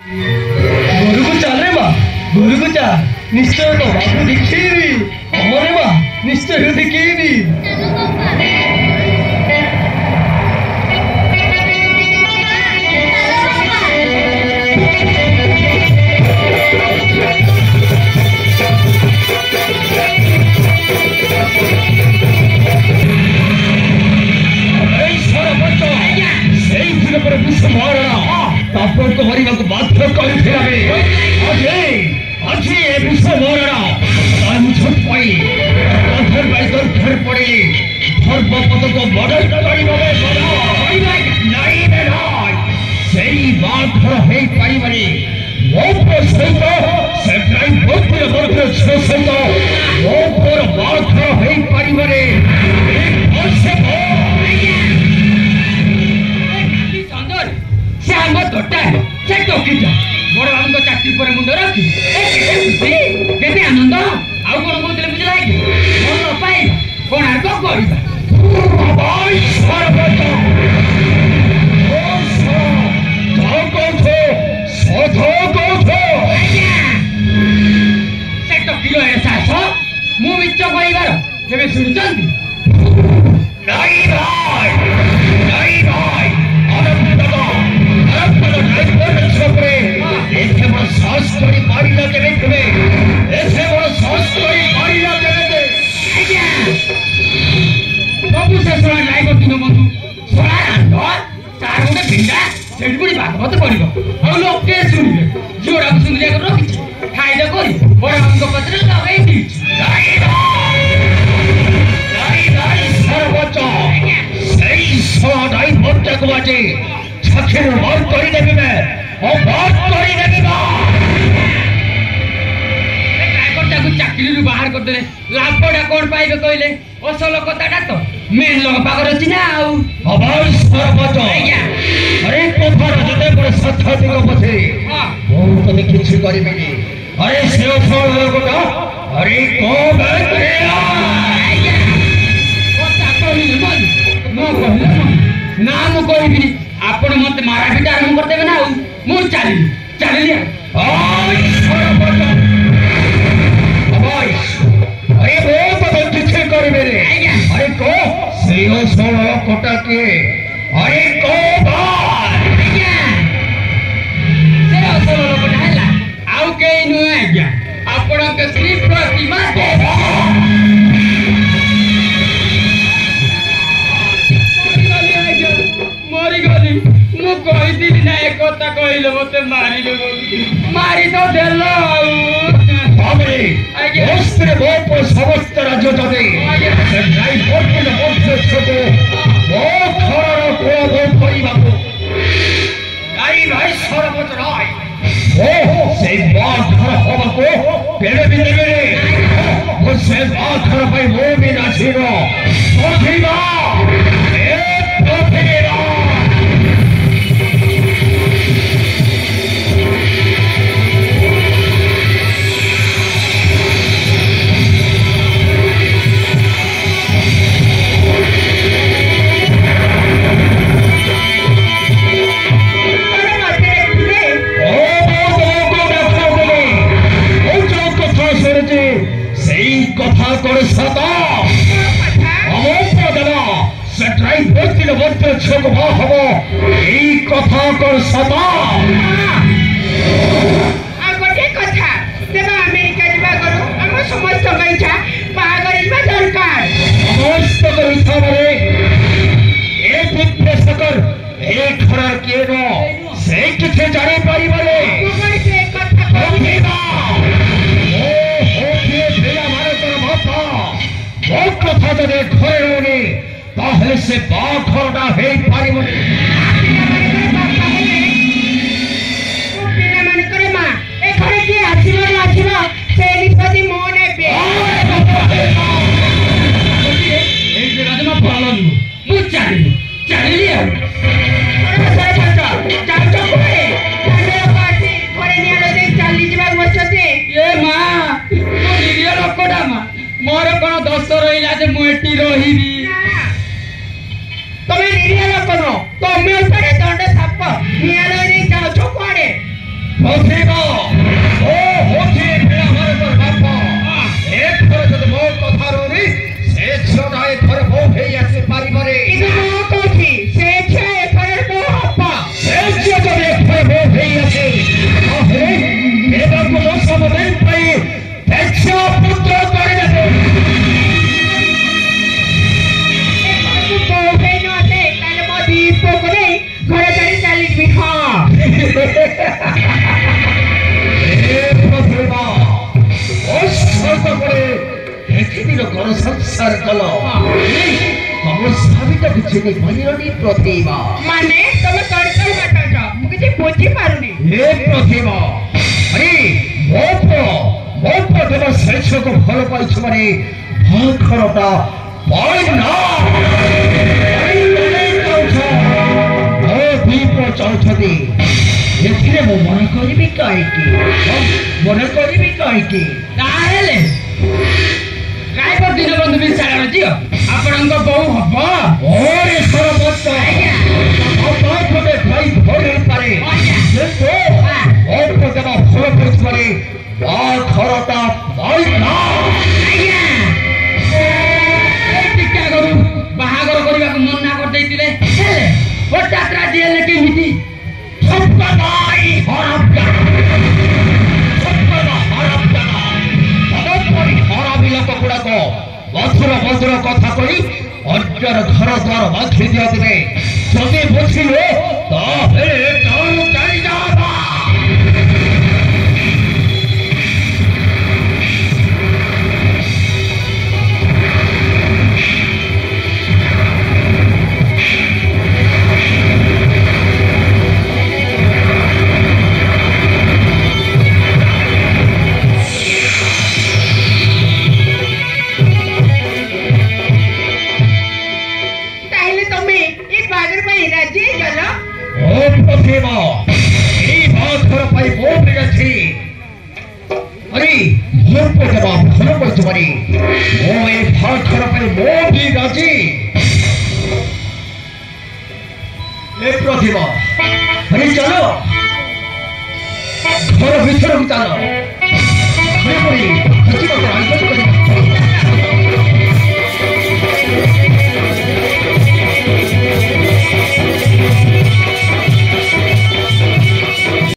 ଘରକୁ ଚାଲେ ମା, ଘରକୁ ଚା। ନିଶ୍ଚୟ ତ ବାବୁ ଦେଖେଇବି। ଅମରେ ମା, ନିଶ୍ଚୟ ଦେଖେଇବି। ସେଇଥିରେ ପରେ ବିଷ ମହାରଣା ତାପକୁ ମରିବାକୁ ବାଧ୍ୟ କରିଥିଲା। ଆଜି ଏ ବିଷ ମହାରଣା ଛୋଟ ପାଇ ଦରକାର ପଡ଼ିଲି ଧର୍ମ ପଦକ ମଡେଲ କରିବେ। ସେଇ ବାଘର ହେଇପାରିବନି। ମୋ ସହିତ ସେ ଝିଅ ସହିତ ମୋ ବାଘର ହେଇପାରିବନି। ସେ ଆମ ତୋଟା ସେ ଟକିଟା ବଡ ବାବୁଙ୍କ ଚାକିରି ପରେ ମୁଣ୍ଡ ରଖି କେତେ ଆନନ୍ଦ। ଆଉ କଣ କହୁଥିଲେ ବୁଝିଲା କି ଭଲ ପାଇ କୋଣାର୍କ କରିବା। ସେ ଟକିର ଏ ଚାଷ ମୁଁ ମିଛ କହିବାର କେବେ ଶୁଣିଛନ୍ତି? ଭାଗବତ ପଢିବ ଆଉ ଲୋକେ ଶୁଣିବେ। ଯୋଉଟାକୁ ଶୁଣିଲେ ରଖିଛି ଖାଇଲେ କରି ବଡ ବାବୁଙ୍କ ପଛରେ ଲଗେଇ ଦେଇଛି। ଚାକିରିରୁ ବାହାର କରିଦେଲେ ଲାଭଟା କଣ ପାଇବେ କହିଲେ? ଅସଲ କଥାଟା ତ ମେନ୍ ଲୋକ ପାଖରେ ଅଛି ନା। ଆଉ କିଛି କରିବିନି। ଆରେ ସେ ନା ମୁଁ କହିବିନି। ଆପଣ ମତେ ମାରାପିଟା ଆରମ୍ଭ କରିଦେବେ ନା। ଆଉ ମୁଁ ଚାଲିଲି କିଛି କରିବେନି। ଆରେ ସେ ଅସଳ କଟା କିଏ? ସେ ଅସଲ ଲୋକଟା ହେଲା ଆଉ କେହି ନୁହେଁ ଆଜ୍ଞା, ଆପଣଙ୍କ ଶ୍ରୀ ପ୍ରତିମା ମରିଗଲି। ମୁଁ କହିଥିଲି ନା ଏ କଥା କହିଲେ ମତେ ମାରିଲେ ମାରି ତ ଦେଲ। ଆଉ ସମସ୍ତ ରାଜ୍ୟ ଯଦି ସେଇ ବାଘର ହବାକୁ ବେড়ে ବି ଦେବେନି। ସେ ବାଘର ପାଇଁ ମୁଁ ବି ନାଚିବ। কথা করে সদা সেটাই বলছিল বলতে ছোট মা হব। এই কথা কর সদা। আর গোটে কথা দেবা আমেরিকা যা করু আমার সমস্ত ইচ্ছা বাহাঘর যা দরকার। সমস্ত ইচ্ছা বলে এ বিদ্বেষকর এই ঘরের কে ন সে কিছু জানি পারিবলে। কথা যদি ঘরে রোনি তাহলে সে বাঘরটা হয়ে পারিবনি। পিলামানଙ୍କର ମା ଏ ଘରେ କିଏ ଆସିବ ନ ଆସିବ ସେ ନିଷ୍ପତ୍ତି ମୁଁ ନେବି। ରାଜମା ପାଳନି ମୁଁ ଚାଲିଲି ଆଉ ଲୋକଟା ମା ମୋର କଣ ଦୋଷ ରହିଲା ଯେ ମୁଁ ଏଠି ରହିବି? ତମେ ନିରୀହ ଲୋକ ନୁହ, ତମେ ଉପରେ ଦଣ୍ଡ ସାପ ନିଆଁ ଲଇ ଯାଉଛ କୁଆଡେ? ପ୍ରତିଭା ଓ ହଉଛି ପିଲାମାନେ ତୋର ବାପ ଏଥର ଯଦି ମୋ କଥା ରହୁନି ସେ ଝିଅଟା ଏଥର ବୋଉ ହେଇ ଆସିପାରିବରେ କିନ୍ତୁ ମୁଁ କହୁଛି ସେ ଝିଅ ଏଥର ବୋଉ ହବ ସେ ଝିଅ ଯଦି ଏଥର ବୋଉ ହେଇ ଆସେ ତାହେଲେ ଏବାକୁ 10 ଦିନ ପାଇଁ ଦେଖିବ ପୁତ୍ର କରିଦେବେ ବୋଉ ହେଇ ନ ଆସେ ତାହେଲେ ମୋ ଦି ପୁଅକୁ ନେଇ ଘରେ ଛାଡ଼ି ଚାଲିଯିବି ହଁ ପ୍ରତିଭା ଅସତ ପରେ ପୃଥିବୀର ଘର ସଂସାର କଲ ତମ ସ୍ୱାମୀଟା କିଛି ନେଇପାରିଲନି ପ୍ରତିଭା ମାନେ ତମେ କଣ ବାଟଛ ମୁଁ କିଛି ବୁଝିପାରୁନି ହେ ପ୍ରତିଭା ଆରେ ମୋ ପୁଅ ତମ ଶେଷକୁ ଭଲ ପାଇଛୁ ମାନେ ଘରଟା ଚାହୁଁଛନ୍ତି ଏଥିରେ ମୁଁ ମନେ କରିବି କାହିଁକି ତାହେଲେ ରାୟପୁର ଦୀନବନ୍ଧୁ ବିଶାଳର ଝିଅ ଆପଣଙ୍କ ବୋଉ ହବ ଓରେ ସରପଞ୍ଚ ଗୋଟେ ଭାଇ ଭଲ ହେଇପାରେ କିନ୍ତୁ ଦେବା ଭଲ କରୁଥିବାରେ ଘରଟା ଟିକା କରୁ ବାହାଘର କରିବାକୁ ମନା କରିଦେଇଥିଲେ ହେଲେ ହଠାତ୍ ରାଜି ହେଲେ କେମିତି ଗୁଡାକ ମଧୁର କଥା କହି ଅନ୍ୟର ଘର ଦ୍ୱାର ବାନ୍ଧି ଦିଅନ୍ତିବେ ଯଦି ବୁଝିଲେ ତାହେଲେ ପ୍ରତିଭା ଚାଲ ଘର ଭିତରକୁ ଚାଲ